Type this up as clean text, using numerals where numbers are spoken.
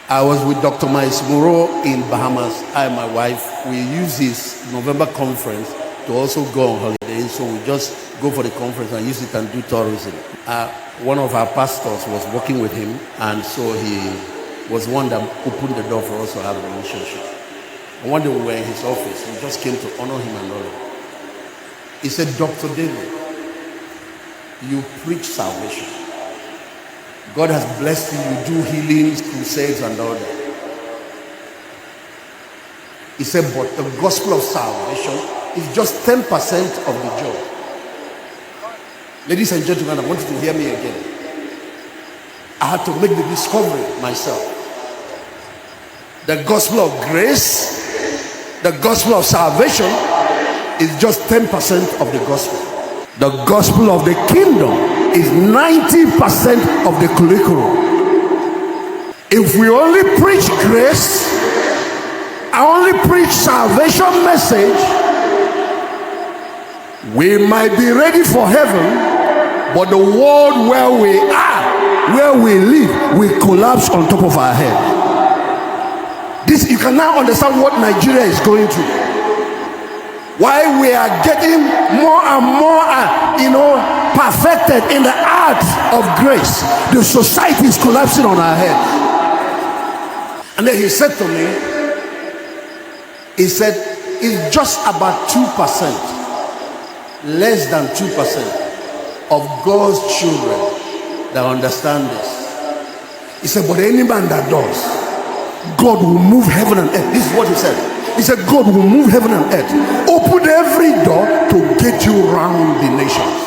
I was with Dr. Miles Muro in Bahamas. I and my wife, we use this November conference to also go on holiday. So we just go for the conference and use it and do tourism. One of our pastors was working with him, and so he was one that opened the door for us to have a relationship. And one day we were in his office. We just came to honor him and all that. He said, Dr. David, you preach salvation. God has blessed you. You do healings, crusades, and all that. He said, but the gospel of salvation is just 10% of the job. Ladies and gentlemen, I want you to hear me again. I had to make the discovery myself. The gospel of grace, the gospel of salvation is just 10% of the gospel. The gospel of the kingdom is 90% of the curriculum. If we only preach grace, I only preach salvation message, we might be ready for heaven, but the world where we are, where we live, will collapse on top of our head. This, you can now understand what Nigeria is going through. Why we are getting more and more, perfected in the art of grace. The society is collapsing on our head. And then he said to me, it's just about 2%, less than 2% of God's children that understand this. He said, but any man that does, God will move heaven and earth. This is what he said. He said, God will move heaven and earth, open every door to get you around the nations.